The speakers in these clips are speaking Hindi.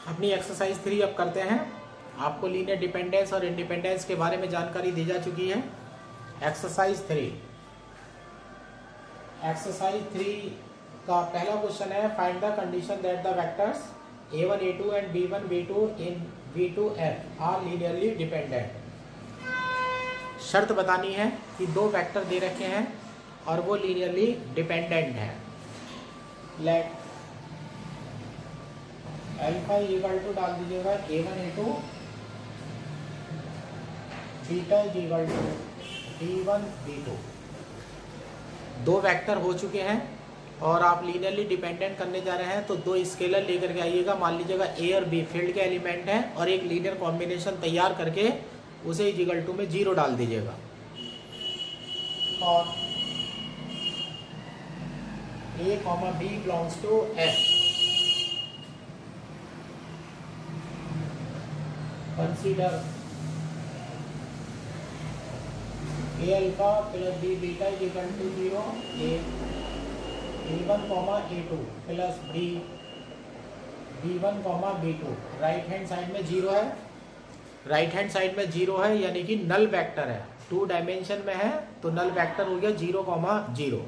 अपनी एक्सरसाइज 3 अब करते हैं। आपको लीनियर डिपेंडेंस और इंडिपेंडेंस के बारे में जानकारी दी जा चुकी है। एक्सरसाइज 3 का पहला क्वेश्चन है, find the condition that the vectors a1 a2 and b1 b2 in v2f are linearly dependent. शर्त बतानी है कि दो वेक्टर दे रखे हैं और वो लीनियरली डिपेंडेंट है। लेट अल्फा इक्वल टू डाल दीजिएगा a1 a2, beta equal to b1 b2। दो वेक्टर हो चुके हैं और आप लीनियरली डिपेंडेंट करने जा रहे हैं, तो दो स्केलर लेकर के आइएगा। मान लीजिएगा ए और बी फील्ड के एलिमेंट हैं और एक लीनियर कॉम्बिनेशन तैयार करके उसे इक्वल टू में 0 डाल दीजिएगा। और a, b belongs to f। Consider a alpha plus b beta equal to 0, a1 a2 plus b1 b2। Right hand side में 0 है, राइट हैंड साइड में 0 है यानी कि नल वेक्टर है। 2 डायमेंशन में है तो नल वेक्टर हो गया 0, 0।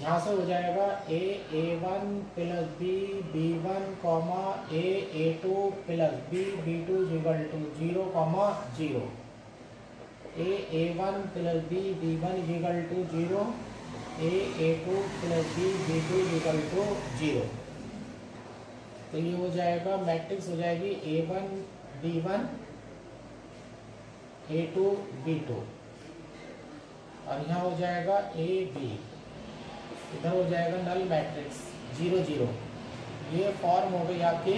यहाँ से हो जाएगा a1 plus b1 a2 plus b2 equal to 0, 0। a1 plus b1 equal to 0, a2 plus b2 equal to 0। तो ये हो जाएगा, मैट्रिक्स हो जाएगी a1 b1 a2 b2 और यहाँ हो जाएगा a b, इधर हो जाएगा नल मैट्रिक्स 0, 0। ये फॉर्म हो गई आपकी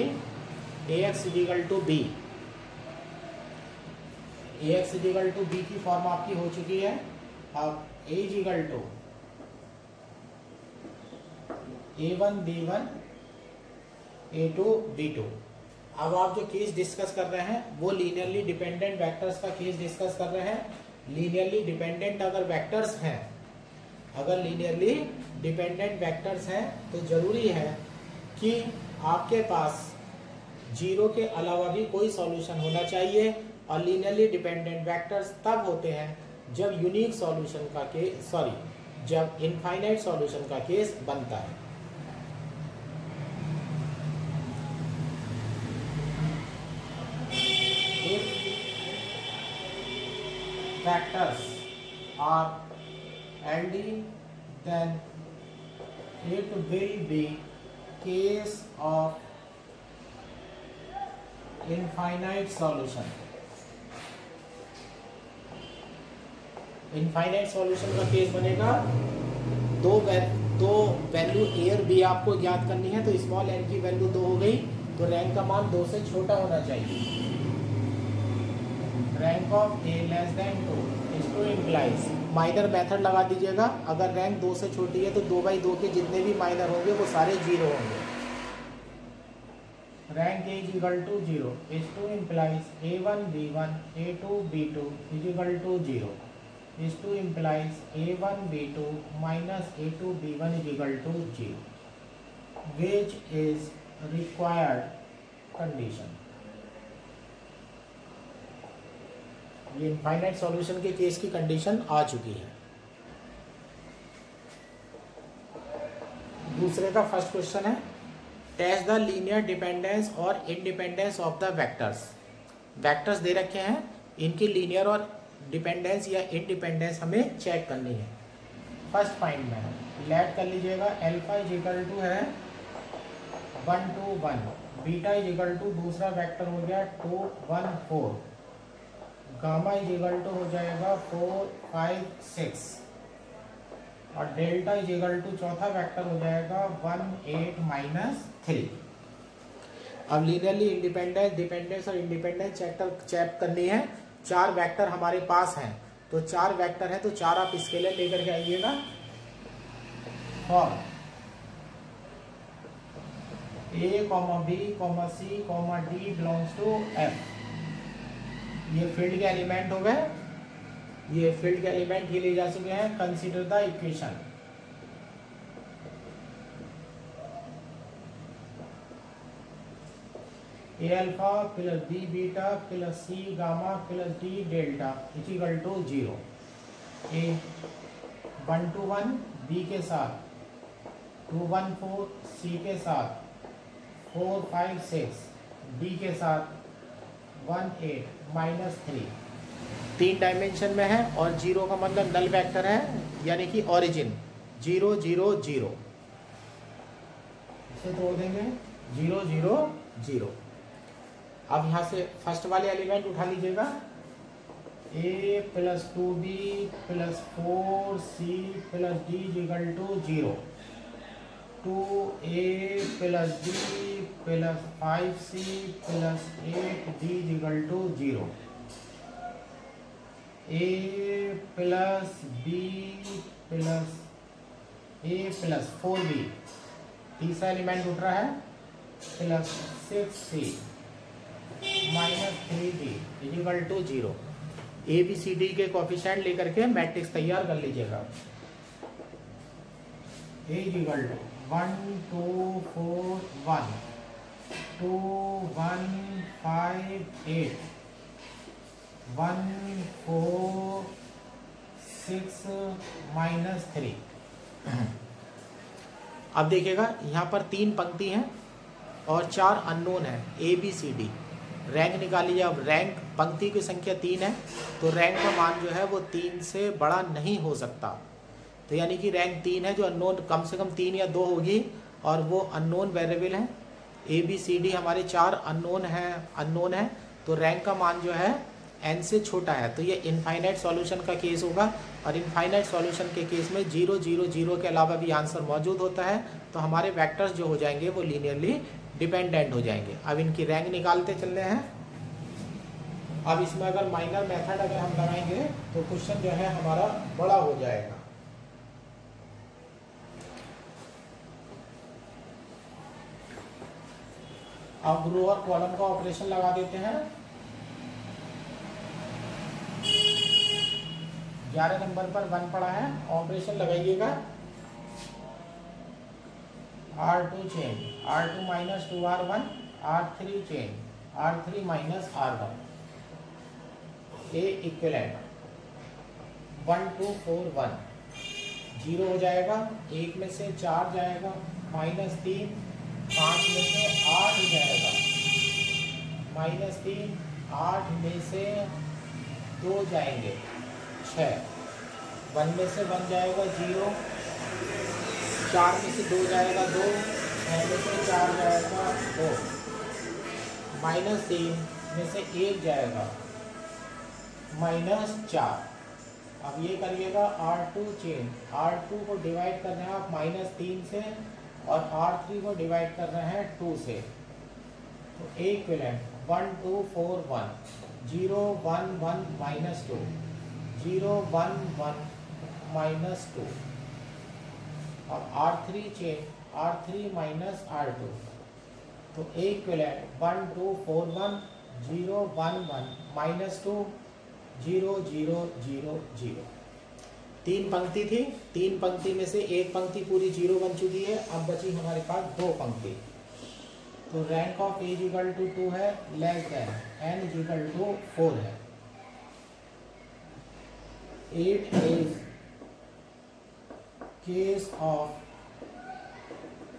ax equal to b। ax equal to b की फॉर्म आपकी हो चुकी है। अब a equal to a1 b1 a2 b2। अब आप जो केस डिस्कस कर रहे हैं वो लीनियरली डिपेंडेंट वेक्टर्स का केस डिस्कस कर रहे हैं। लीनियरली डिपेंडेंट अगर वेक्टर्स हैं, अगर लीनियरली डिपेंडेंट वेक्टर्स हैं तो जरूरी है कि आपके पास 0 के अलावा भी कोई सॉल्यूशन होना चाहिए। और लीनियरली डिपेंडेंट वेक्टर्स तब होते हैं जब यूनिक सॉल्यूशन का केस, जब इनफाइनाइट सॉल्यूशन का केस बनता है। If factors are LD, then it will be case of infinite solution। Infinite solution का केस बनेगा। दो वैल्यू ए और बी आपको ज्ञात करनी है, तो स्मॉल एन की वैल्यू 2 हो गई तो रैंक का मान 2 से छोटा होना चाहिए। Rank of A less than 2 is to implies, minor method लगा दीजिएगा। अगर रैंक 2 से छोटी है तो 2/2 के जितने भी माइनर होंगे वो सारे 0 होंगे। Rank A is equal to 0 is to implies a1 b1 a2 b2 is equal to 0 is to implies a1 b2 minus a2 b1 is equal to 0, which is required condition। ये इनफाइनाइट सॉल्यूशन के केस की कंडीशन आ चुकी है। दूसरे का फर्स्ट क्वेश्चन है, टेस्ट द लीनियर डिपेंडेंस और independence of the vectors. Vectors दे रखे हैं, इनकी लीनियर और डिपेंडेंस या इंडिपेंडेंस हमें चेक करनी है। फर्स्ट फाइंड में लेट कर लीजिएगा, अल्फा इज इक्वल टू है 1 2 1, बीटा इज इक्वल टू दूसरा वेक्टर हो गया 2 1 4, गामा इज इक्वल टू हो जाएगा 4 5 6 और डेल्टा इज इक्वल टू चौथा वेक्टर हो जाएगा 1 8 -3। अब लीनियरली इंडिपेंडेंस, डिपेंडेंस और इंडिपेंडेंस चेक करनी है। 4 वेक्टर हमारे पास हैं, तो 4 वेक्टर है तो 4 आप स्केलर लेकर के आइएगा। और a, b, c, d belongs to f। ये फील्ड के एलिमेंट हो गए, ये फील्ड के एलिमेंट ही ले जा चुके हैं। Consider the equation A alpha plus B beta plus C gamma plus D delta is equal to 0। A 1 to 1 B के साथ 2 1 4 सी के साथ 4 5 6 डी के साथ 1 8 -3 3 डायमेंशन में है और 0 का मतलब नल वेक्टर है यानी कि ओरिजिन 0 0 0। इसे तोड़ देंगे 0 0 0। अब यहाँ से फर्स्ट वाले एलिमेंट उठा लीजिएगा a plus 2b plus 4c plus d equal to 0। 2a plus b plus 5c plus 8d equal to 0। a plus b plus a plus 4b तीसरा एलिमेंट उठ रहा है plus 6c -3d equal to 0। A B C D के कोफिशिएंट लेकर के मैट्रिक्स तैयार कर लीजिएगा। A equal to 1 2 4 1 2 1 5 8 1 4 6 -3। अब देखिएगा यहाँ पर 3 पंक्ति हैं और 4 अननोन है A B C D. Rank निकालिए। अब रैंक पंक्ति की संख्या 3 है तो रैंक का मान जो है वो 3 से बड़ा नहीं हो सकता। तो यानी कि रैंक 3 है, जो अननोन कम से कम 3 या 2 होगी और वो अननोन वेरिएबल है। ए बी सी डी हमारे 4 अननोन है तो रैंक का मान जो है n से छोटा है। तो ये इनफाइनाइट सॉल्यूशन का केस होगा और इनफाइनाइट सॉल्यूशन के केस में 0 0 0 के अलावा भी आंसर मौजूद होता है तो हमारे वेक्टर्स जो हो जाएंगे वो लीनियरली डिपेंडेंट हो जाएंगे। अब इनकी रैंक निकालते चल रहे हैं। अब इसमें अगर माइनर मेथड अगर हम लगाएंगे तो क्वेश्चन जो है हमारा बड़ा हो जाएगा। अब रो और कॉलम का ऑपरेशन लगा देते हैं। 11 नंबर पर 1 पड़ा है, ऑपरेशन लगाइएगा। R2 change R2 minus 2R1 R3 change R3 minus R1 A equivalent 1 2 4 1 0 हो जाएगा। 1 में से 4 जाएगा -3 5 में से 8 जाएगा -3 8 में से 2 जाएंगे 6 1 में से 1 जाएगा 0 4 में से 2 जाएगा 2 6 में से 4 जाएगा 2 -3 में से 1 जाएगा -4। अब ये करिएगा R2 चेंज R2 को डिवाइड कर रहे हैं आप -3 से और R3 को डिवाइड कर रहे हैं 2 से। तो इक्विवेलेंट 1 2 4 1 0 1 1 -2 0 1 1 -2। अब R3 change R3 minus R2 तो इक्विवेलेंट 1 2 4 1 0 1 1 -2 0 0 0 0। 3 पंक्ति थी, 3 पंक्ति में से एक पंक्ति पूरी 0 बन चुकी है। अब बची हमारे पास 2 पंक्ति। तो rank of A equal to 2 है, less than n equal to 4 है। 8 is case of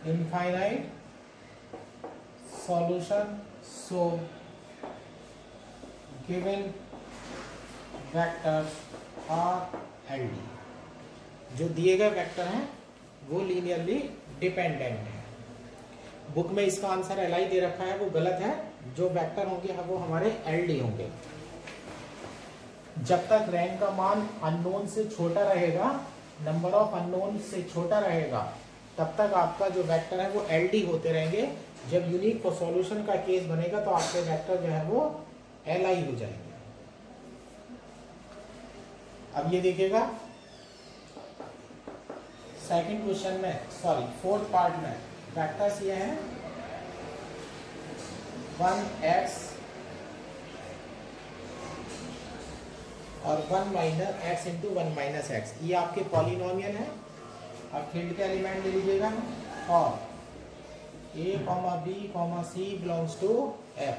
infinite solution, so given vectors are LD। जो दिए गए वेक्टर हैं वो लीनियरली डिपेंडेंट है। बुक में इसका आंसर LI दे रखा है, वो गलत है। जो वेक्टर होंगे वो हमारे LD होंगे। जब तक रैंक का मान अननोन से छोटा रहेगा, नंबर ऑफ अननोन से छोटा रहेगा, तब तक आपका जो वेक्टर है वो LD होते रहेंगे। जब यूनिक सॉल्यूशन का केस बनेगा तो आपके वेक्टर जो है वो LI हो जाएंगे। अब ये देखिएगा सेकंड क्वेश्चन में, सॉरी फोर्थ पार्ट में वेक्टर्स ये हैं 1x और 1 minus x into 1 minus x, ये आपके पॉलिनोमियल है। अब फील्ड के एलिमेंट ले लीजिएगा और A, B, C belongs to F.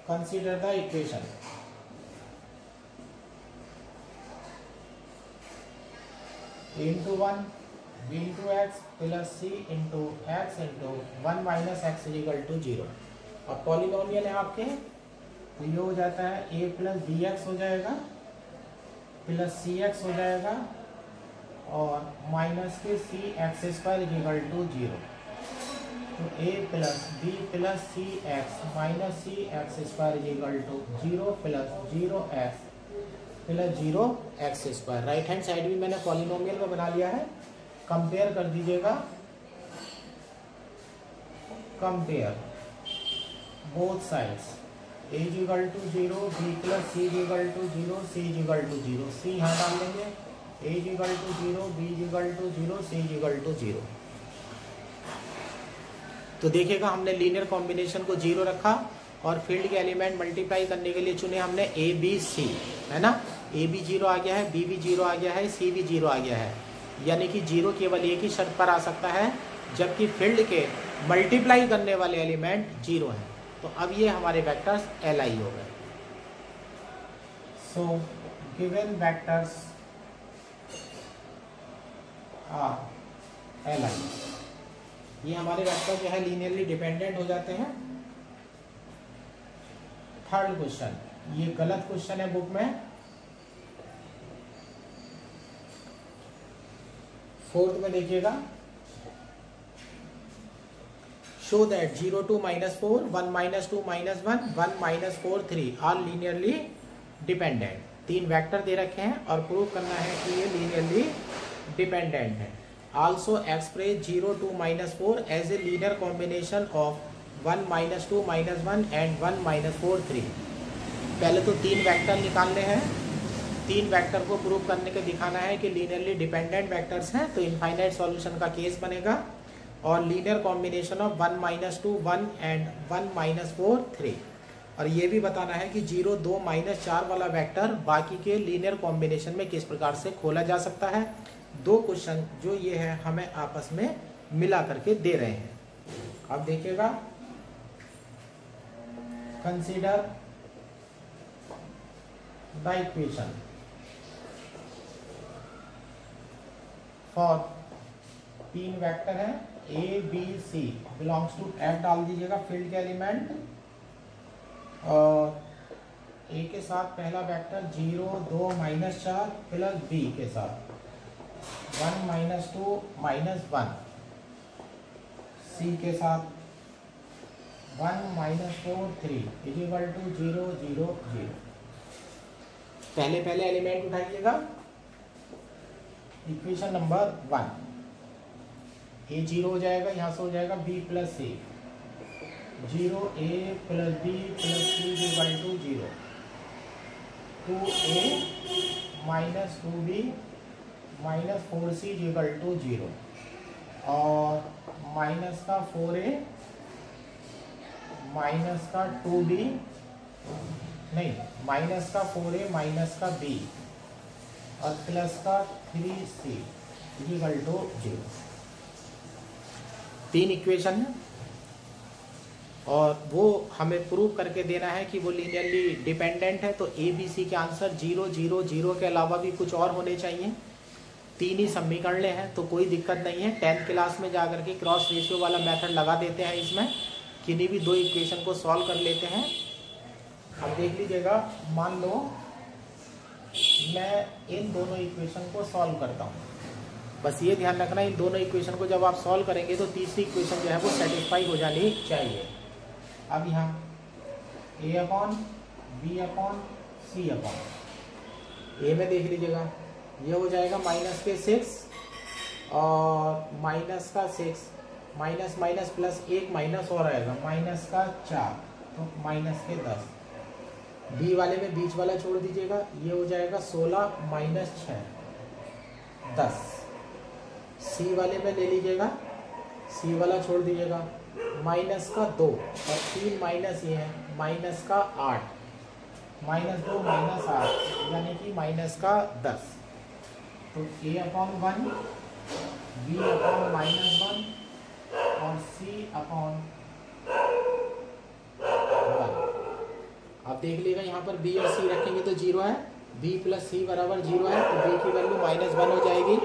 Consider the equation. A into 1, B into x plus C into x into 1 minus x is equal to 0. अब पॉलिनोमियल है आपके, तो ये हो जाता है a प्लस बी एक्स हो जाएगा प्लस सी एक्स हो जाएगा और माइनस के C X square is equal to 0. तो a plus B plus C X minus C X square is equal to 0 plus 0x plus 0x square. Right hand side भी मैंने पॉलिनोमियल में बना लिया है. कंपेयर कर दीजिएगा, compare both sides. a is equal to 0, b plus C is equal to 0, c is equal to 0. c यहाँ डाल देंगे. a is equal to 0, b is equal to 0, c is equal to 0. तो देखिएगा हमने लीनियर कॉम्बिनेशन को 0 रखा और फील्ड के एलिमेंट मल्टीप्लाई करने के लिए चुने हमने ए बी सी, है ना. ए भी 0 आ गया है, बी भी 0 आ गया है, सी भी 0 आ गया है. यानी कि 0 केवल एक ही शर्त पर आ सकता है, जबकि फील्ड के मल्टीप्लाई करने वाले एलिमेंट 0 हैं. तो अब ये हमारे वेक्टर्स Li हो गए. So given vectors are Li. ये हमारे वेक्टर जो है लीनियरली डिपेंडेंट हो जाते हैं. थर्ड क्वेश्चन, ये गलत क्वेश्चन है बुक में. फोर्थ में देखिएगा, show that 0 2 -4 1 -2 -1 1 -4 3 are linearly dependent. 3 vector दे रखे हैं और प्रूव करना है कि ये लीनियरली डिपेंडेंट है. Also express 0 2 -4 as a linear combination of 1 -2 -1 and 1 -4 3. पहले तो 3 वेक्टर निकालने हैं. 3 वेक्टर को प्रूव करने के दिखाना है कि लीनियरली डिपेंडेंट वेक्टर्स हैं, तो इनफाइनाइट सॉल्यूशन का केस बनेगा. और लीनियर कॉम्बिनेशन ऑफ 1 -2 1 एंड 1 -4 3. और ये भी बताना है कि 0 2 -4 वाला वेक्टर बाकी के लीनियर कॉम्बिनेशन में किस प्रकार से खोला जा सकता है. 2 क्वेश्चन जो ये है हमें आपस में मिला करके दे रहे हैं. अब देखिएगा, consider the equation for 3 vector है a b c belongs to f. डाल दीजिएगा फील्ड के एलिमेंट. और a के साथ पहला वेक्टर 0 2 -4 प्लस b के साथ 1 -2 -1, c के साथ 1 -4 3 इज इक्वल टू 0 0 0. पहले एलिमेंट उठाइएगा. इक्वेशन नंबर 1, a 0 हो जाएगा, यहाँ से हो जाएगा b plus c. 0a plus b plus c is equal to 0. 2a minus 2b minus 4c is equal to 0. और माइनस का 4a माइनस का 2b नहीं माइनस का 4a माइनस का b और प्लस का 3c is equal to 0. 3 equation है और वो हमें प्रूव करके देना है कि वो लीनियरली डिपेंडेंट है. तो ए बी सी के आंसर 0 0 0 के अलावा भी कुछ और होने चाहिए. 3 ही समीकरण हैं तो कोई दिक्कत नहीं है. 10th क्लास में जाकर के क्रॉस रेशियो वाला मेथड लगा देते हैं. इसमें किन्हीं भी 2 इक्वेशन को सॉल्व कर लेते हैं. अब देख लीजिएगा, मान लो मैं इन दोनों इक्वेशन को सॉल्व करता हूँ. बस ये ध्यान रखना, इन दोनों इक्वेशन को जब आप सॉल्व करेंगे तो तीसरी इक्वेशन जो है वो सेटिस्फाई हो जानी चाहिए. अब यहाँ a upon b upon c upon a में देख लीजिएगा, ये हो जाएगा माइनस के 6 और माइनस का 6 माइनस माइनस प्लस 1 माइनस और आएगा माइनस का 4 तो माइनस के 10. b वाले में बीच वाला छोड़ दीजिएगा, ये हो जाएगा 16 माइनस 6 10. c वाले में ले लीजिएगा, c वाला छोड़ दीजिएगा, माइनस का 2 और 3 माइनस ये है माइनस का 8 माइनस 2 माइनस 8 यानी कि माइनस का 10. तो a अपॉन 1 b अपॉन -1 और c सी अपॉन 1। अब देख लीजिएगा यहाँ पर बी और सी रखेंगे तो 0 है, बी प्लस सी बराबर 0 है, तो बी की वैल्यू -1 हो जाएगी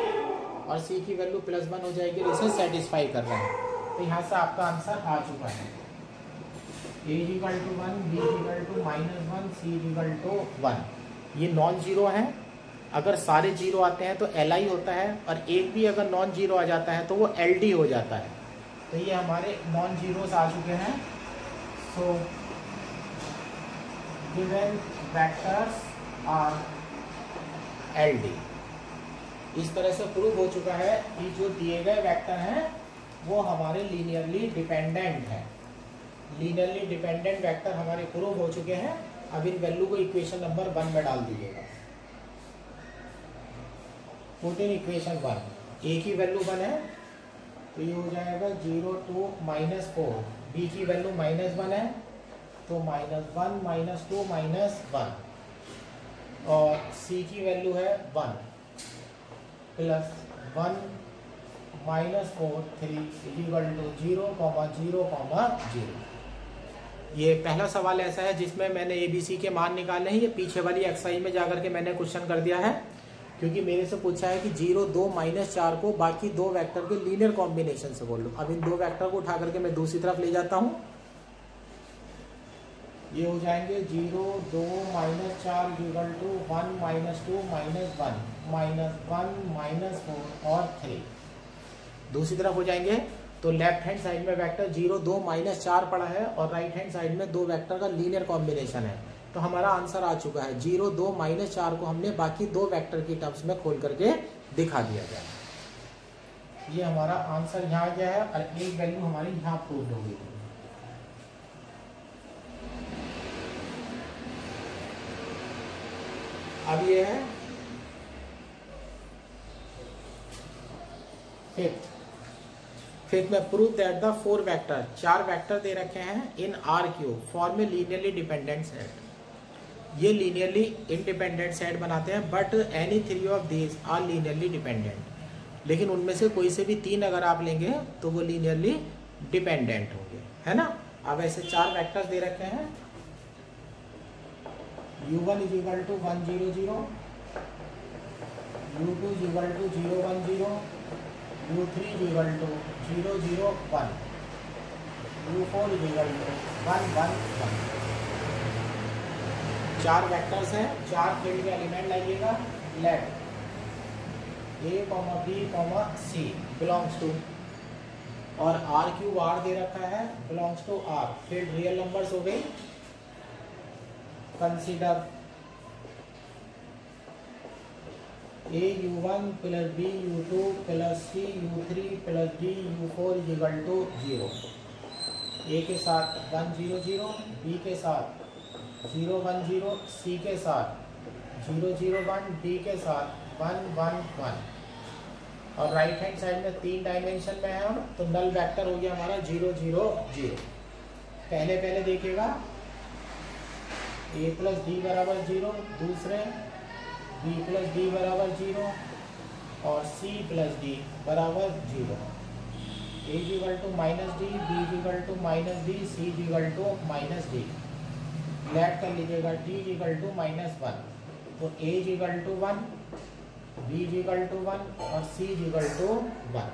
और सी की वैल्यू +1 हो जाएगी। इसे सेटिस्फाई कर रहे हैं, तो यहाँ से आपका आंसर आ चुका है। A = 1, B = -1, C = 1। ये नॉन जीरो है। अगर सारे जीरो आते हैं तो LI होता है, और एक भी अगर नॉन जीरो आ जाता है तो वो LD हो जाता है। तो ये हमारे नॉन जीरोस आ चुके हैं। So given vectors are LD। इस तरह से प्रूव हो चुका है कि जो दिए गए वेक्टर हैं वो हमारे लीनियरली डिपेंडेंट है। लीनियरली डिपेंडेंट वेक्टर हमारे प्रूव हो चुके हैं। अब इन वैल्यू को इक्वेशन नंबर 1 में डाल दीजिएगा। Put in equation 1। ए की वैल्यू 1 है तो ये हो जाएगा 0 to -4। बी की वैल्यू -1 है तो -1 -2 -1, और सी की वैल्यू है 1 +1 -4 3 = 0, 0, 0। ये पहला सवाल ऐसा है जिसमें मैंने ABC के मान निकाले हैं। ये पीछे वाली एक्सरसाइज में जाकर के मैंने क्वेश्चन कर दिया है, क्योंकि मेरे से पूछा है कि 0, 2, -4 को बाकी दो वेक्टर के लीनियर कॉम्बिनेशन से बोल लो। अब इन दो वेक्टर को उठा करके मैं दूसरी तरफ ले जाता हूँ। ये हो जाएंगे 0, 2, -4 = 1, -2 -1 -4 और 3। दूसरी तरफ हो जाएंगे तो लेफ्ट हैंड साइड में वेक्टर 0, 2, -4 पड़ा है, और राइट हैंड साइड में दो वेक्टर का लीनियर कॉम्बिनेशन है। तो हमारा आंसर आ चुका है। 0, 2, -4 को हमने बाकी दो वेक्टर की टर्म्स में खोल करके दिखा दिया गया। ये हमारा आंसर यहाँ आ गया है, और एक वैल्यू हमारी यहाँ प्रूव हो गई। अब ये है फिफ्थ में prove that the 4 vector, 4 vector दे रखे हैं इन R³ फॉर्म में लीनियरली डिपेंडेंट सेट। ये लीनियरली इंडिपेंडेंट सेट बनाते हैं, but any 3 of these are linearly dependent. लेकिन उनमें से कोई से भी 3 अगर आप लेंगे तो वो लीनियरली डिपेंडेंट होंगे, है ना। अब ऐसे 4 वेक्टर्स दे रखे हैं। U1 = 1, 0, 0, U2 = 0, 1, 0, U3 = 0, 0, 1, U4 = 1, 1, 1। 4 vectors हैं, 4 फील्ड के एलिमेंट लाइएगा। Let A, B, C belongs to, और R³ R दे रखा है, belongs to R। Field real numbers हो गई। Consider A U1 + B U2 + C U3 + D U4 = 0। A के साथ 1, 0, 0, B के साथ 0, 1, 0, C के साथ 0, 0, 1, D के साथ 1, 1, 1। और राइट हैंड साइड में 3 डायमेंशन में है हम, तो नल वेक्टर हो गया हमारा 0, 0, 0। पहले देखिएगा A + D = 0, दूसरे B + D = 0, और C + D = 0। A = -D, B = -D, C = -D। Late कर लीजिएगा D = -1, तो A = 1, B = 1 और C = 1।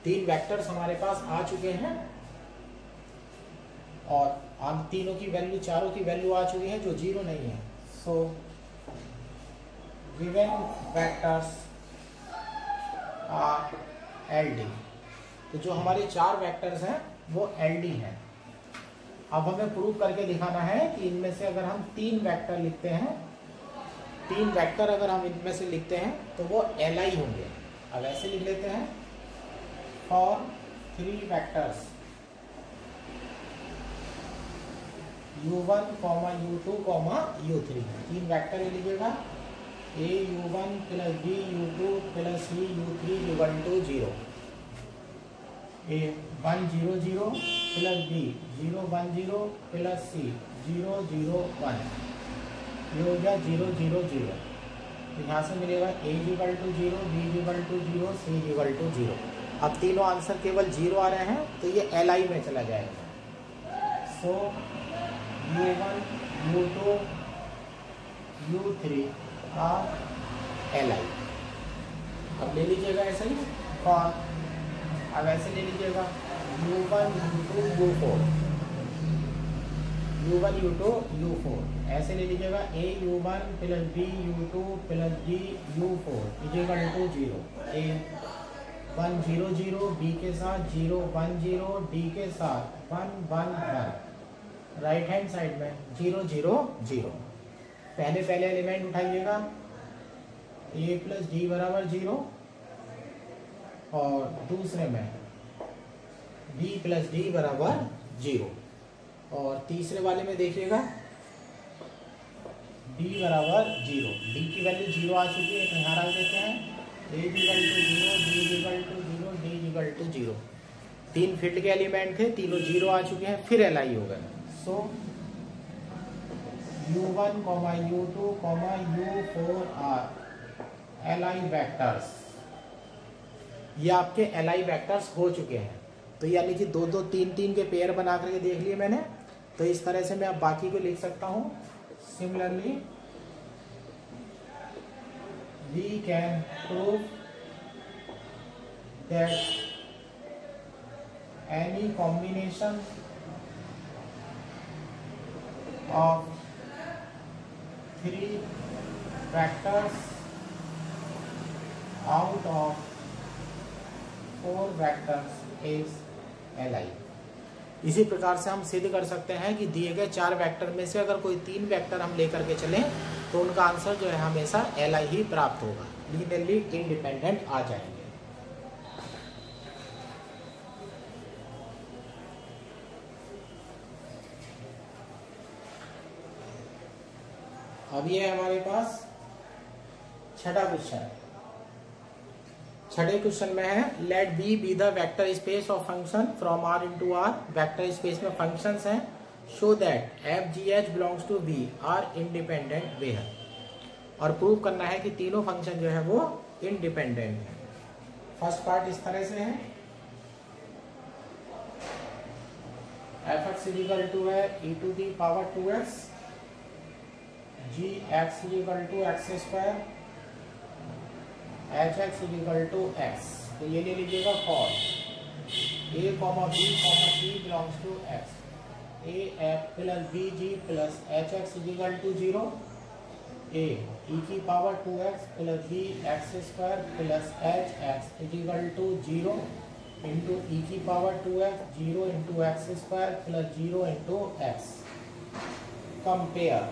3 वेक्टर्स हमारे पास आ चुके हैं, और हम तीनों की वैल्यू, चारों की वैल्यू आ चुकी है जो 0 नहीं है। So given vectors are LD। तो जो हमारे 4 वेक्टर्स हैं वो LD हैं। अब हमें प्रूव करके दिखाना है कि इनमें से अगर हम 3 वेक्टर लिखते हैं, 3 वेक्टर अगर हम इनमें से लिखते हैं तो वो LI होंगे। अब ऐसे लिख लेते हैं, for 3 vectors U1, U2, U3। 3 vector लीजिएगा। A U1 + B U2 + C U3 = 0। A 1, 0, 0 + B 0, 1, 0 + C 0, 0, 1। ये हो गया 0, 0, 0। तो यहाँ से मिलेगा A = 0, B = 0, C = 0। अब तीनों आंसर केवल 0 आ रहे हैं तो ये LI में चला जाएगा। सो U1 U2 U3 का LI। अब ले लीजिएगा ऐसा ही और अब ऐसे ले लीजिएगा U1 U2 U4 U1 U2 U4 ऐसे ले लीजिएगा A U1 plus B U2 plus B U4 equal to 0। A 1 0 0 B के साथ 0 1 0 D के साथ 1 1 1 राइट हैंड साइड में 0 0 0। पहले एलिमेंट उठाइएगा A प्लस D बराबर 0 और दूसरे में B प्लस D बराबर 0 और तीसरे वाले में देखिएगा D बराबर 0। D की वैल्यू 0 आ चुकी है तो यहाँ रख देते हैं A equal to 0 D equal to 0 D equal to 0। तीन फील्ड के एलिमेंट थे, तीनों 0 आ चुके हैं, फिर LI हो गए। So U1, U2, U4 are LI vectors. ये आपके LI वेक्टर्स हो चुके हैं। तो यानी कि 2 2 3 3 के पेयर बना करके देख लिए मैंने। तो इस तरह से मैं अब बाकी को लिख सकता हूं। Similarly we can prove that any combination of 3 vectors out of 4 vectors is LI। इसी प्रकार से हम सिद्ध कर सकते हैं कि दिए गए 4 वेक्टर में से अगर कोई 3 वेक्टर हम लेकर के चलें तो उनका आंसर जो है हमेशा LI ही प्राप्त होगा, लीनियरली इंडिपेंडेंट आ जाएंगे। अब ये हमारे पास छठा क्वेश्चन। छठे क्वेश्चन में है let B B the vector space of function from R into R। Vector space में फंक्शंस हैं। Show that FGH belongs to B are independent where. और प्रूव करना है कि तीनों फंक्शन जो है वो इंडिपेंडेंट है। फर्स्ट पार्ट इस तरह से है fx इक्वल टू है e to the power 2x gx equal to x square hx equal to x। तो ये ले लीजिएगा for a comma b comma c belongs to x a f plus b g plus hx equal to 0 a e की power 2x plus b x square plus hx equal to 0 into e की power 2x 0 into x square plus 0 into x। Compare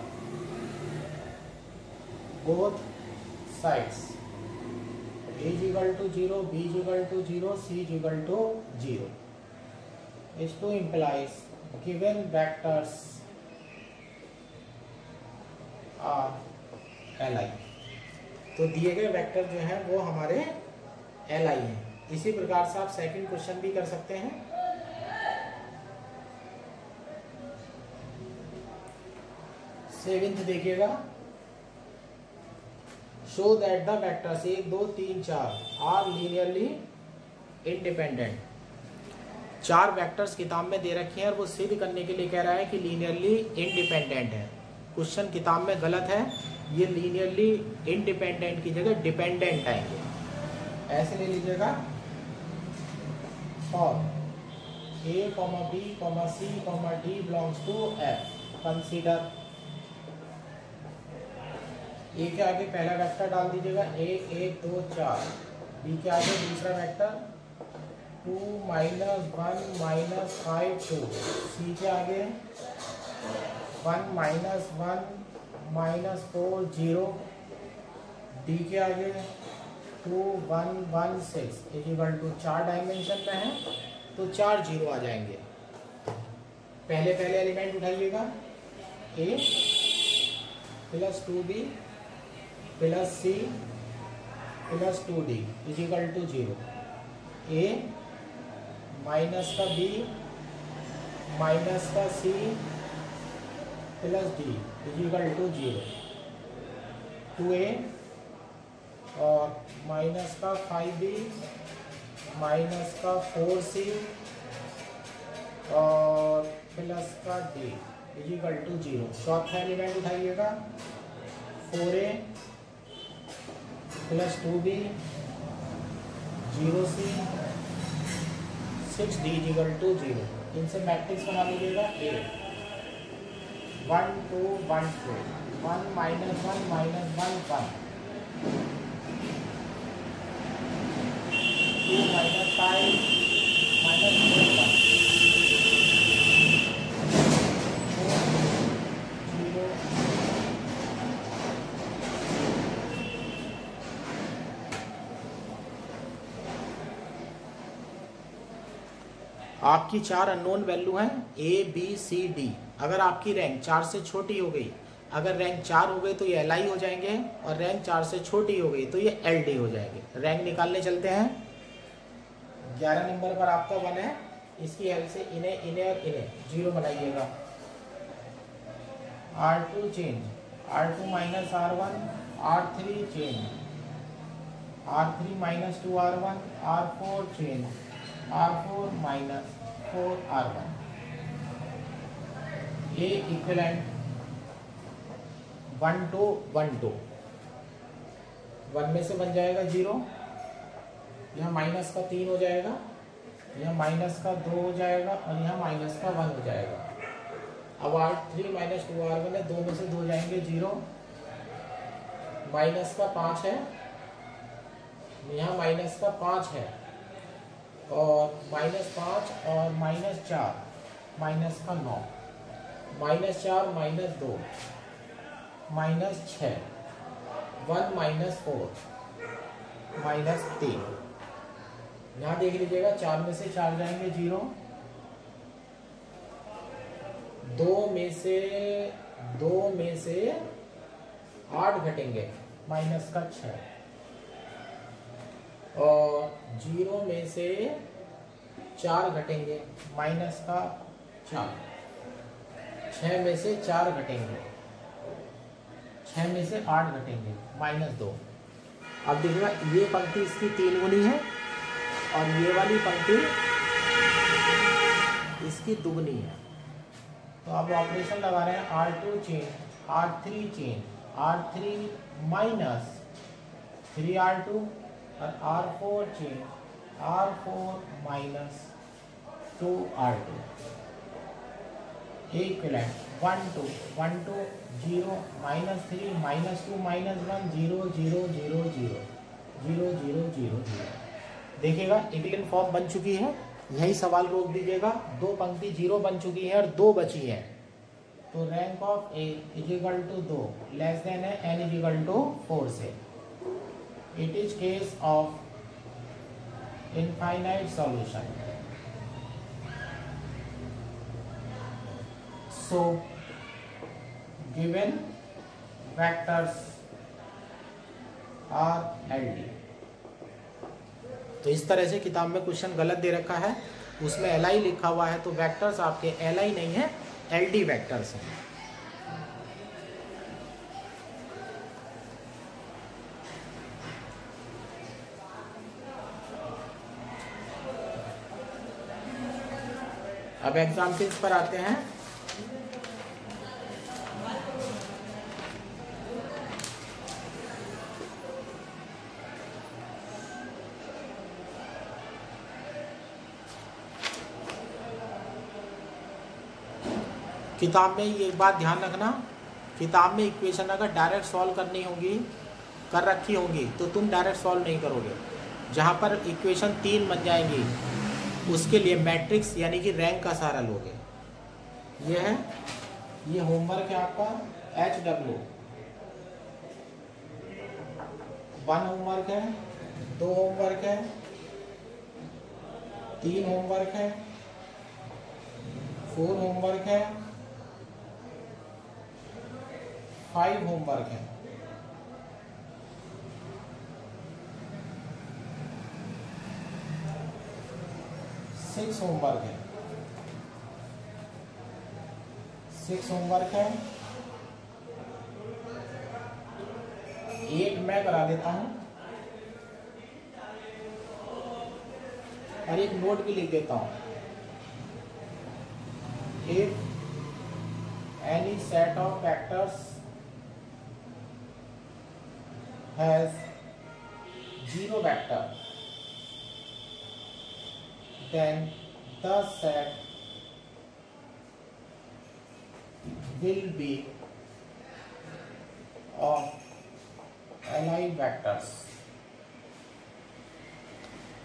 both sides A equal to 0 B equal to 0 C equal to 0 is to implies given vectors are LI। तो दिए गए वेक्टर जो हैं वो हमारे LI हैं। इसी प्रकार से आप सेकंड क्वेश्चन भी कर सकते हैं। सेवेंथ देखिएगा show that the vectors 1 2 3 4 are linearly independent. 4 vectors किताब में दे रखे हैं और वो सिद्ध करने के लिए कह रहा है कि लीनियरली इंडिपेंडेंट है। क्वेश्चन किताब में गलत है, ये लीनियरली इंडिपेंडेंट की जगह डिपेंडेंट आएंगे। ऐसे ले लीजिएगा for A, B, C, D belongs to F। Consider A के आगे पहला वेक्टर डाल दीजिएगा A 1 2 4। बी के आगे दूसरा वेक्टर 2 -1 -5 2। सी के आगे 1 -1 -4 0। डी के आगे 2 1 1 6 इक्वल टू 4 डायमेंशन में है तो 4 0 आ जाएंगे। पहले एलिमेंट उठाइएगा A plus 2B plus C plus 2D equal to 0। A minus का B माइनस का C plus D equal to 0। 2A और माइनस का 5B माइनस का 4c और प्लस का d इजिकल टू 0। चौथा एलिमेंट उठाइएगा 4a plus 2b 0c 6d equal to 0। इनसे मैट्रिक्स बना लीजिएगा a 1 2 1 2 1 minus 1 minus 1 1 2 minus 5 minus 4 1 आपकी 4 अननोन वैल्यू हैं A B C D। अगर आपकी रैंक 4 से छोटी हो गई, अगर रैंक 4 हो गई तो ये LI हो जाएंगे और रैंक 4 से छोटी हो गई तो ये LD हो जाएंगे। रैंक निकालने चलते हैं। 11 नंबर पर आपका 1 है, इसकी हेल्प से इन्हें इन्हें और इन्हें 0 बनाइएगा। R2 change R2 minus R1 R3 change R3 minus 2R1 R4 change R4 minus 4R1। ये इक्विवेलेंट 1 2 1 2 1 में से बन जाएगा 0, यहाँ माइनस का 3 हो जाएगा, यहाँ माइनस का 2 हो जाएगा और यहाँ माइनस का 1 हो जाएगा। अब R3 माइनस 2R1 है, 2 में से 2 जाएंगे 0, माइनस का 5 है, यहाँ माइनस का 5 है और माइनस 5 और माइनस 4 माइनस का 9, minus 4 minus 2 minus 6 1 minus 4 minus 3। यहाँ देख लीजिएगा 4 में से 4 जाएंगे 0, 2 में से 8 घटेंगे माइनस का 6 और 0 में से 4 घटेंगे माइनस का 4, 6 में से 4 घटेंगे, 6 में से 8 घटेंगे माइनस 2। अब देखिएगा ये पंक्ति इसकी 3 गुनी है और ये वाली पंक्ति इसकी दुगनी है। तो अब ऑपरेशन लगा रहे हैं R2 change R3 change R3 minus 3R2 और R4 change R4 minus 2R2। Equivalent 1 2 1 2 0 minus 3 minus 2 minus 1 0 0 0 0 0 0 0 0। देखिएगा इक्विवेलेंट फॉर्म बन चुकी है, यही सवाल रोक दीजिएगा। 2 पंक्ति 0 बन चुकी है और 2 बची है। तो rank of A equal to 2 less than है n इजिकल टू 4 से। It is case of infinite solution. So given vectors are LD। तो इस तरह से किताब में क्वेश्चन गलत दे रखा है, उसमें LI लिखा हुआ है, तो वेक्टर्स आपके LI नहीं है LD वेक्टर्स हैं। अब एग्जाम्पल्स पर आते हैं। किताब में ये बात ध्यान रखना, किताब में इक्वेशन अगर डायरेक्ट सॉल्व करनी होगी कर रखी होगी तो तुम डायरेक्ट सॉल्व नहीं करोगे। जहाँ पर इक्वेशन 3 बन जाएंगी उसके लिए मैट्रिक्स यानी कि रैंक का सहारा लोगे। ये है, ये होमवर्क है आपका HW। 1 होमवर्क है, 2 होमवर्क है, 3 होमवर्क है, 4 होमवर्क है, 5 होमवर्क है। सिक्स होमवर्क है, 6 होमवर्क है। 8 मैं करा देता हूं, और एक नोट भी लिख देता हूँ, if any set of vectors has zero vector then the set will be of aligned vectors।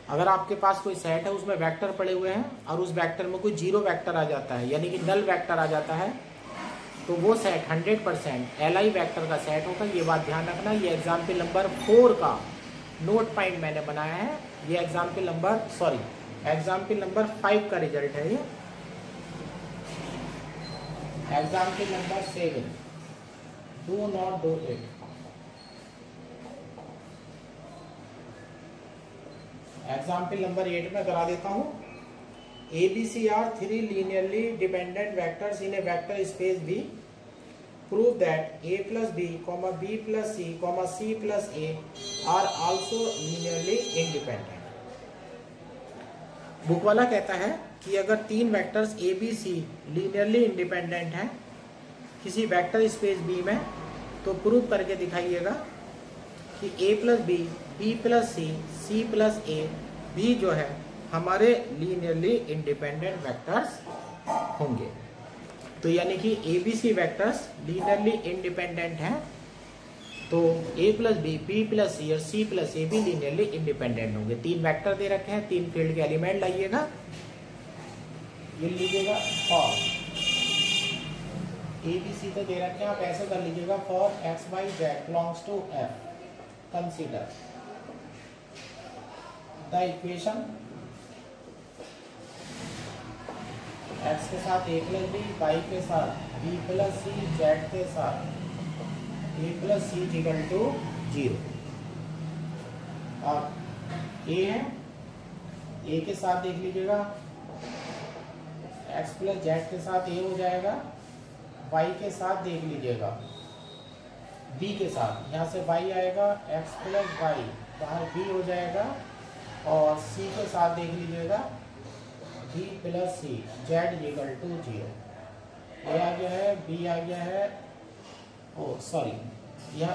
अगर आपके पास कोई सेट है उसमें वेक्टर पड़े हुए हैं और उस वेक्टर में कोई जीरो वेक्टर आ जाता है यानी कि नल वेक्टर आ जाता है तो वो सेट 100% एलआई वेक्टर का सेट होगा। ये बात ध्यान रखना। ये एग्जाम्पल नंबर 4 का नोट पॉइंट मैंने बनाया है। ये एग्जाम्पल नंबर 5 का रिजल्ट है। ये example number 7, do not do it. Example number 8 में करा देता हूं। ABC are 3 linearly dependent vectors in a vector space V. Prove that A plus B, B plus C, C plus A are also linearly independent। Book वाला कहता है कि अगर 3 vectors A, B, C linearly independent हैं किसी वेक्टर स्पेस B में तो प्रूव करके दिखाइएगा कि A plus B, B plus C, C plus A भी जो है हमारे लीनियरली इंडिपेंडेंट वेक्टर्स होंगे। तो यानी कि ABC वेक्टर्स लीनियरली इंडिपेंडेंट हैं तो A plus B, B plus C और C प्लस A भी लीनियरली इंडिपेंडेंट होंगे। 3 वेक्टर दे रखे हैं, 3 फील्ड के एलिमेंट लाइएगा। ये लीजिएगा फॉर ABC तो दे रखे हैं, आप ऐसे कर लीजिएगा for x y z belongs to F consider the equation x के साथ a प्लस बी, y के साथ b प्लस सी, z के साथ a plus C equal to 0। और a है, a के साथ देख लीजिएगा x प्लस z के साथ a हो जाएगा, y के साथ देख लीजिएगा b के साथ, यहाँ से y आएगा x प्लस y बाहर b हो जाएगा और c के साथ देख लीजिएगा b plus C z equal to 0। a आ गया है, b आ गया है, ओ सॉरी ये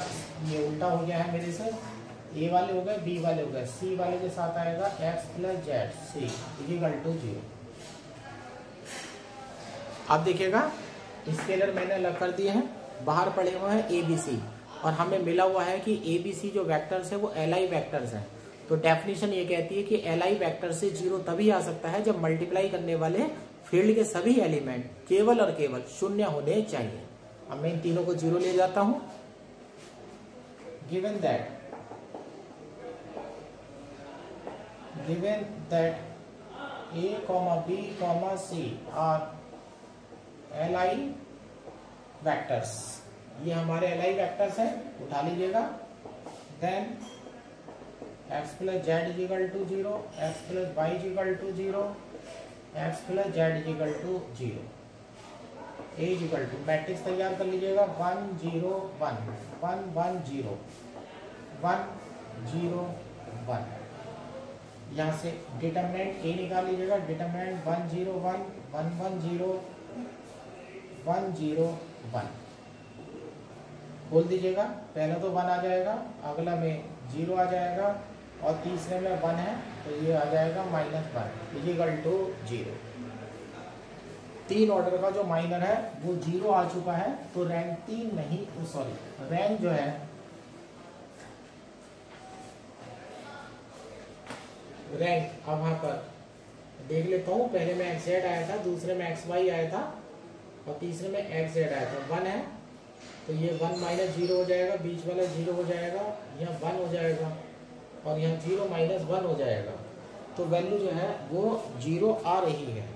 उल्टा हो गया है मेरे से, a वाले हो गए b वाले हो गए, c वाले के साथ आएगा x plus z c equal to 0। अब देखिएगा स्केलर मैंने अलग कर दिए हैं, बाहर पड़े हुए हैं ABC और हमें मिला हुआ है कि ABC जो वेक्टर्स है वो LI वेक्टर्स हैं। तो डेफिनेशन ये कहती है कि LI वेक्टर से 0 तभी आ सकता है जब मल्टीप्लाई करने वाले फील्ड के सभी एलिमेंट केवल और केवल शून्य होने चाहिए। अब मैं इन तीनों को 0 ले जाता हूं। Given that A, B, C are LI vectors, ये हमारे LI वेक्टर्स हैं, उठा लीजिएगा। Then x plus Z equal to 0, x plus Y equal to 0, x plus Z equal to 0, a equal to matrix तैयार कर लीजिएगा 1 0 1 1 1 0 1 0 1। यहाँ से डिटरमिनेंट a निकाल लीजिएगा, डिटरमिनेंट 1 0 1 1 1 0 1 0 1 खोल दीजिएगा। पहला तो 1 आ जाएगा, अगला में 0 आ जाएगा और तीसरे में 1 है तो ये आ जाएगा -1 इक्वल टू 0। 3 ऑर्डर का जो माइनर है वो 0 आ चुका है तो रैंक 3 नहीं, सॉरी रैंक जो है रैंक अब वहां पर देख लेता हूँ। पहले में xz आया था, दूसरे में xy आया था और तीसरे में xz आया था। 1 है तो ये 1 माइनस 0 हो जाएगा, बीच वाला 0 हो जाएगा, यहाँ 1 हो जाएगा और यहाँ 0 माइनस 1 हो जाएगा। तो वैल्यू जो है वो 0 आ रही है।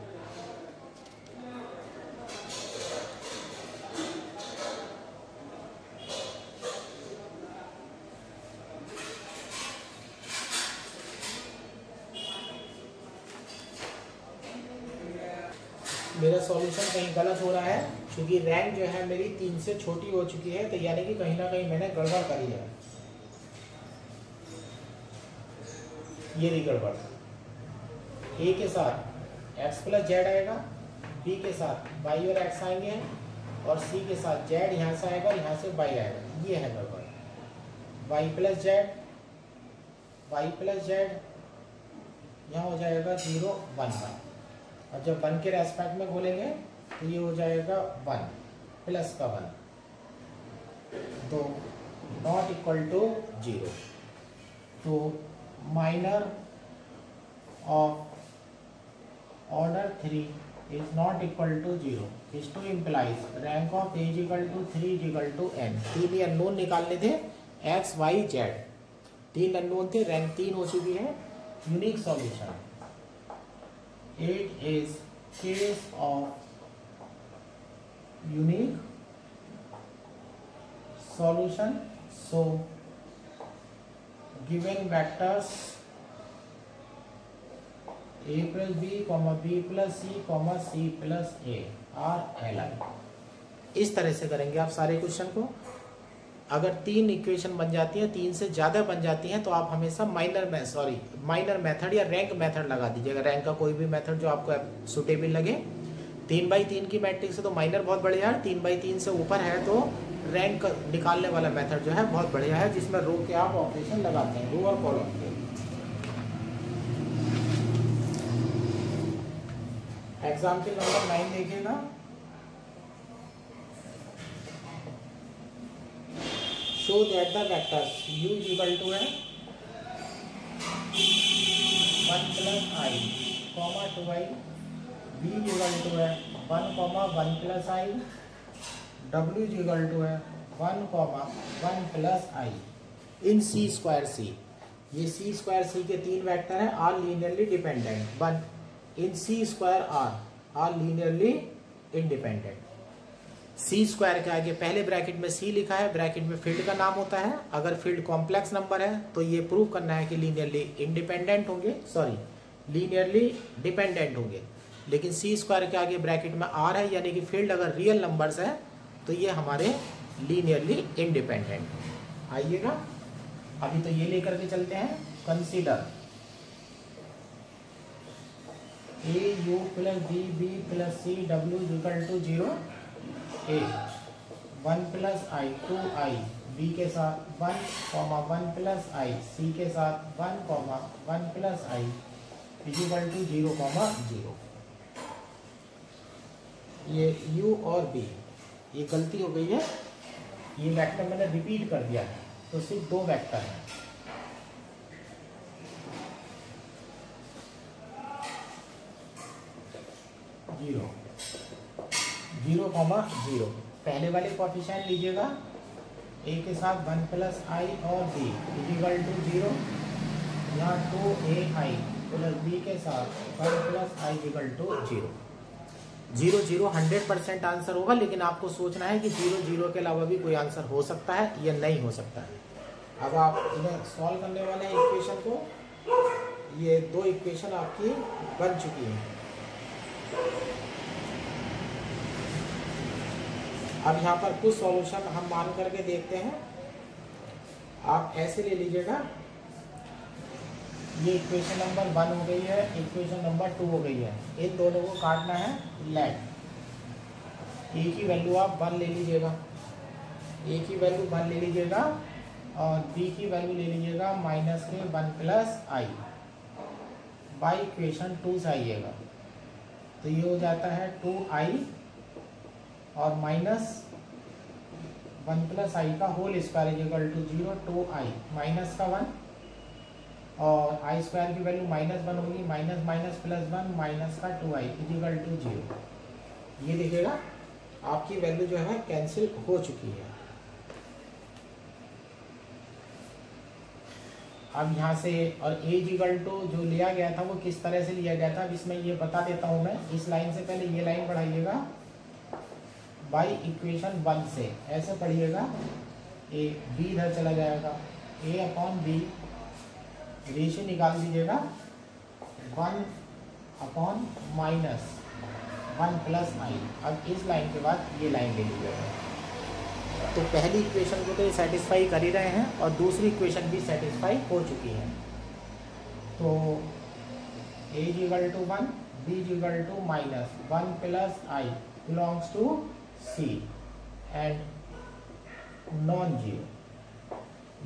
मेरा सॉल्यूशन कहीं गलत हो रहा है क्योंकि रैंक जो है मेरी 3 से छोटी हो चुकी है, तो यानी कि कहीं ना कहीं मैंने गड़बड़ करी है। ये नहीं गड़बड़। ए के साथ एक्स प्लस जेड आएगा, बी के साथ वाई और एक्स आएंगे, और सी के साथ जेड यहाँ से आएगा और यहाँ से वाई आएगा। ये है गड़बड़। वाई प्लस जेड यहाँ हो जाएगा 0 1 1, और जब 1 के रेस्पेक्ट में बोलेंगे तो ये हो जाएगा 1 प्लस का 1, तो नॉट इक्वल टू 0। तो minor of order 3 is not equal to 0 is to implies rank of A is equal to 3 is equal to n। 3 ही अननोन निकालने थे, x y z 3 अननोन थे, रैंक 3 हो चुकी है। Unique solution, it is case of unique solution. So given vectors a plus b comma b plus c comma c plus a are alike। इस तरह से करेंगे आप सारे क्वेश्चन को। अगर 3 इक्वेशन बन जाती है, 3 से ज़्यादा बन जाती हैं, तो आप हमेशा माइनर मेथड या रैंक मेथड लगा दीजिएगा। रैंक का कोई भी मेथड जो आपको सुटेबल लगे। 3/3 की मैट्रिक्स है तो माइनर बहुत बढ़िया है, 3/3 से ऊपर है तो रैंक निकालने वाला मेथड जो है बहुत बढ़िया है, जिसमें रो के आप ऑपरेशन लगाते हैं, रो और कॉलम के। एग्जाम्पल नंबर 9 देखिएगा। Show that the vectors u is equal to है 1 plus I comma 2i, b is equal to है 1 comma 1 plus I, w is equal to है 1 comma 1 plus I in C square C. ये सी स्क्वायर सी के 3 वेक्टर हैं, are linearly dependent, but in C square are linearly independent. C square के आगे पहले ब्रैकेट में सी लिखा है, ब्रैकेट में फील्ड का नाम होता है। अगर फील्ड कॉम्प्लेक्स नंबर है तो ये प्रूव करना है कि लीनियरली इंडिपेंडेंट होंगे, लीनियरली डिपेंडेंट होंगे। लेकिन सी स्क्वायर के आगे ब्रैकेट में आर है, यानी कि फील्ड अगर रियल नंबर्स है तो ये हमारे लीनियरली इंडिपेंडेंट। आइएगा अभी तो ये लेकर के चलते हैं। Consider A U plus B B plus C W equal to 0। A 1 plus I 2i, B के साथ 1 कॉमा 1 प्लस आई, सी के साथ 1 comma 1 plus I equal to 0 comma 0। ये u और b, ये गलती हो गई है, ये वेक्टर मैंने रिपीट कर दिया है, तो सिर्फ 2 वेक्टर हैं। जीरो कॉमा 0 पहले वाले कोएफिशिएंट लीजिएगा, a के साथ 1 प्लस आई और b इक्वल टू 0। यहाँ 2ai प्लस b के साथ 1 plus I equal to 0। 0 0 100% answer होगा, लेकिन आपको सोचना है कि 0 0 के अलावा भी कोई आंसर हो सकता है या नहीं हो सकता है। अब आप इन्हें सॉल्व करने वाले हैं इक्वेशन को। ये 2 इक्वेशन आपकी बन चुकी हैं। अब यहाँ पर कुछ सॉल्यूशन हम मान करके देखते हैं। आप ऐसे ले लीजिएगा, ये इक्वेशन नंबर 1 हो गई है, इक्वेशन नंबर 2 हो गई है। इन दोनों को काटना है लेट। ए की वैल्यू आप 1 ले लीजिएगा, ए की वैल्यू 1 ले लीजिएगा और बी की वैल्यू ले लीजिएगा माइनस के 1 प्लस आई। बाई इक्वेशन 2 से आइएगा तो ये हो जाता है 2i और माइनस 1 प्लस आई का whole square equal to 0। 2i minus का 1 और आई स्क्वायर की वैल्यू -1 होगी, माइनस माइनस प्लस 1 माइनस का 2i इक्वल टू 0। ये देखिएगा आपकी वैल्यू जो है कैंसिल हो चुकी है। अब यहाँ से और a इक्वल टू जो लिया गया था वो किस तरह से लिया गया था, अब इसमें ये बता देता हूँ मैं। इस लाइन से पहले ये लाइन बढ़ाइएगा बाई इक्वेशन 1 से, ऐसे पढ़िएगा। ए b इधर चला जाएगा, a अपॉन b रेशियो निकाल दीजिएगा 1 अपॉन माइनस 1 प्लस आई। अब इस लाइन के बाद ये लाइन ले लीजिएगा। तो पहली इक्वेशन को तो ये सेटिस्फाई कर ही रहे हैं और दूसरी इक्वेशन भी सेटिस्फाई हो चुकी है। तो A is equal to 1, B is equal to minus 1 plus I belongs to C and non zero.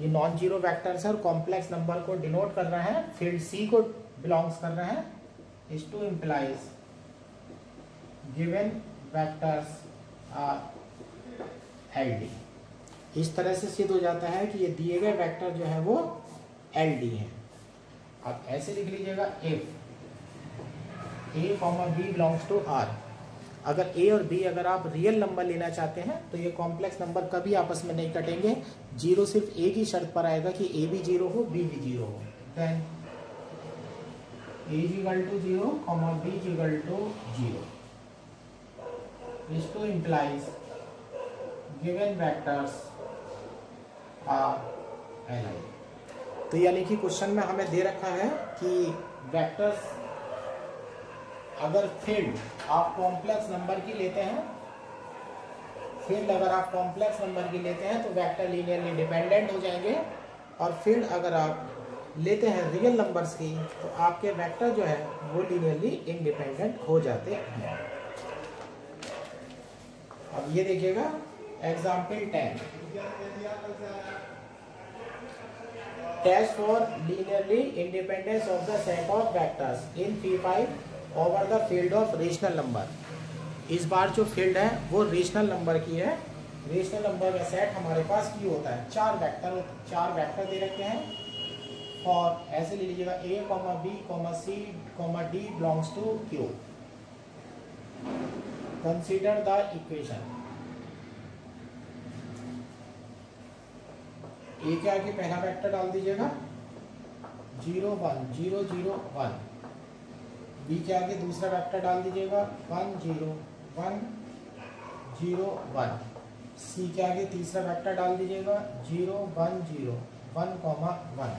ये नॉन जीरो वैक्टर्स है और कॉम्प्लेक्स नंबर को डिनोट कर रहा है, फील्ड सी को बिलोंग्स कर रहा है। Is to implies given vectors are LD। इस तरह से सिद्ध हो जाता है कि ये दिए गए वेक्टर जो है वो LD है। अब ऐसे लिख लीजिएगा if A, B belongs to R। अगर A और B अगर आप रियल नंबर लेना चाहते हैं तो ये कॉम्प्लेक्स नंबर कभी आपस में नहीं कटेंगे। जीरो सिर्फ A की शर्त पर आएगा कि A भी जीरो हो, B भी जीरो हो। Then A is equal to 0, B is equal to 0 is to implies given vectors are LI। तो यानी कि क्वेश्चन में हमें दे रखा है कि वेक्टर्स अगर फील्ड आप कॉम्प्लेक्स नंबर की लेते हैं, फील्ड अगर आप कॉम्प्लेक्स नंबर की लेते हैं तो वेक्टर लीनियरली डिपेंडेंट हो जाएंगे, और फील्ड अगर आप लेते हैं रियल नंबर्स की तो आपके वेक्टर जो है वो लीनियरली इंडिपेंडेंट हो जाते हैं। अब ये देखिएगा example 10, test for linearly independence of the set of vectors in P5 over the field of rational number. इस बार जो फील्ड है वो रेशनल नंबर की है। रेशनल नंबर का सेट हमारे पास Q होता है, चार वेक्टर दे रखे हैं। और ऐसे ले लीजिएगा A, B, C, D belongs to Q। Consider the equation. A के आगे पहला वेक्टर डाल दीजिएगा 0 1 0 0 1। बी के आगे दूसरा वेक्टर डाल दीजिएगा 1 0 1 0 1। सी के आगे तीसरा वेक्टर डाल दीजिएगा 0 1 0 1 1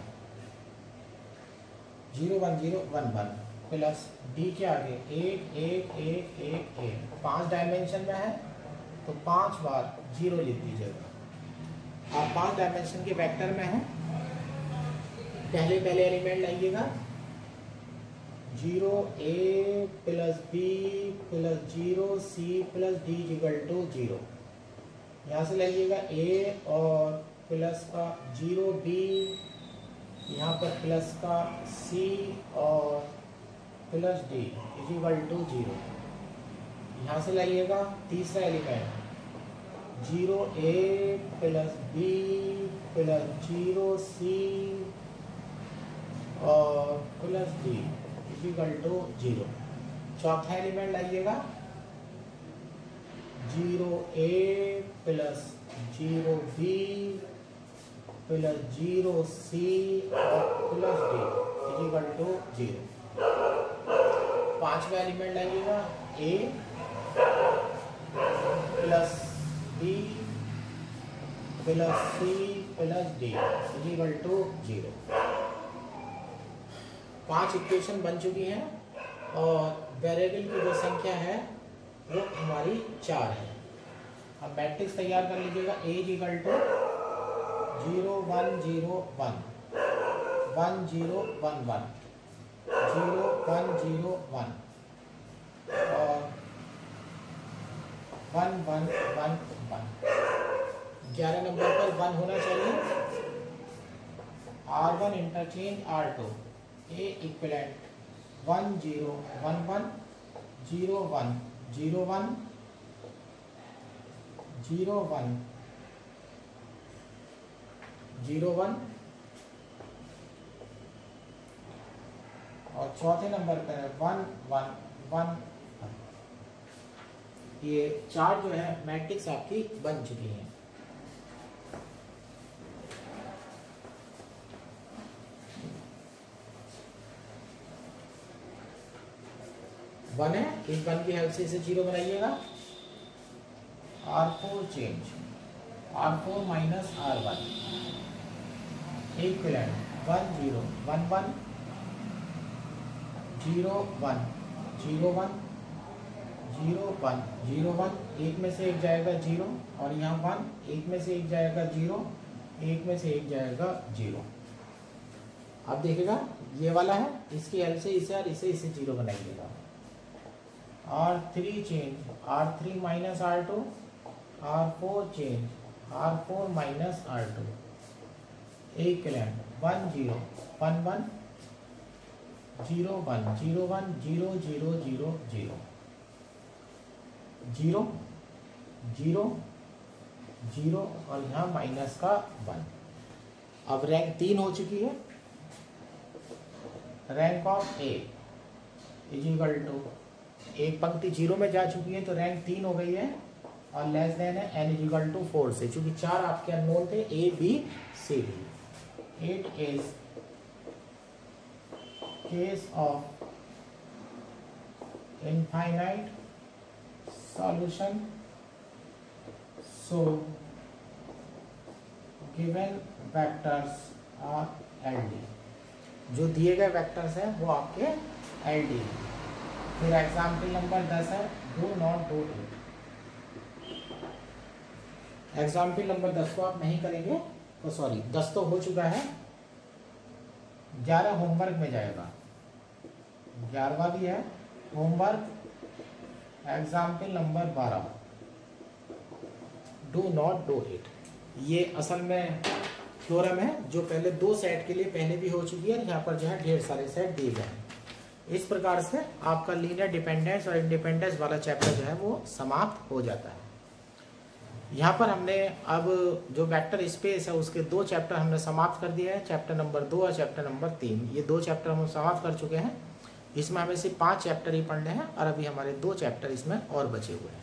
0 1 0 1 1 प्लस डी के आगे 1 1 1 1 1। 5 डायमेंशन में है तो 5 बार 0 लिख दीजिएगा। आप 5 डायमेंशन के वेक्टर में हैं, पहले एलिमेंट लाइएगा 0 A plus B plus 0 C plus D equal to 0। यहाँ से लाइएगा A और प्लस का 0 B, यहाँ पर प्लस का C और प्लस D इक्वल टू 0। यहाँ से लाइएगा तीसरा element 0 A plus B plus 0 C और प्लस D इक्वल टू 0। चौथा एलिमेंट लाइएगा 0 A plus 0 B plus 0 C और प्लस D इक्वल टू 0। पांचवा एलिमेंट लाइएगा A plus B plus C plus D equal to 0। 5 equation बन चुकी हैं और वेरिएबल की जो संख्या है वो हमारी 4 है। अब मैट्रिक्स तैयार कर लीजिएगा। A इक्वल टू 0 1 0 1 1 0 1 1 0 1 0 1 और 1 1 1 1। 11 नंबर पर 1 होना चाहिए। R1 interchange R2 A equivalent 1 0 1 1 0 1 0 1 0 1 0 1 और चौथे नंबर पर 1 1 1 1। ये 4 जो है मैट्रिक्स आपकी बन चुकी है। वन है, इस 1 की हेल्प से इसे 0 बनाइएगा। R4 change R4 minus R1 equivalent 1 0 1 1 0 1 0 1 0 1 0 1। एक में से एक जाएगा 0 और यहाँ 1, एक में से एक जाएगा 0, एक में से एक जाएगा 0। अब देखिएगा ये वाला है, इसकी हेल्प से इसे और इसे 0 बनाइएगा। R3 change R3 minus R2, R4 change R4 minus R2, equivalent 1 0 1 1 0 1 0 1 0 0 0 0 0 0 0 और यहाँ माइनस का 1। अब रैंक 3 हो चुकी है। Rank of A is equal to, एक पंक्ति 0 में जा चुकी है तो रैंक 3 हो गई है और लेस देन है n इज इक्वल टू 4 से, चूंकि 4 आपके अननोन थे A B C D. It is case of infinite solution, so given vectors are LD. जो दिए गए वेक्टर्स हैं वो आपके एलडी। फिर एग्जाम्पल नंबर 10 है, do not do it. Example number 10 को आप नहीं करेंगे तो सॉरी 10 तो हो चुका है, 11 होमवर्क में जाएगा, 11वां भी है homework. Example number 12, do not do it. ये असल में थ्योरम है जो पहले 2 सेट के लिए पहले भी हो चुकी है, यहाँ पर जो है ढेर सारे सेट दिए गए हैं। इस प्रकार से आपका लीनियर डिपेंडेंस और इंडिपेंडेंस वाला चैप्टर जो है वो समाप्त हो जाता है। यहाँ पर हमने अब जो वेक्टर स्पेस है उसके 2 चैप्टर हमने समाप्त कर दिए हैं, चैप्टर नंबर 2 और चैप्टर नंबर 3। ये 2 चैप्टर हम समाप्त कर चुके हैं। इसमें हमें सिर्फ 5 चैप्टर ही पढ़ने हैं और अभी हमारे 2 चैप्टर इसमें और बचे हुए हैं।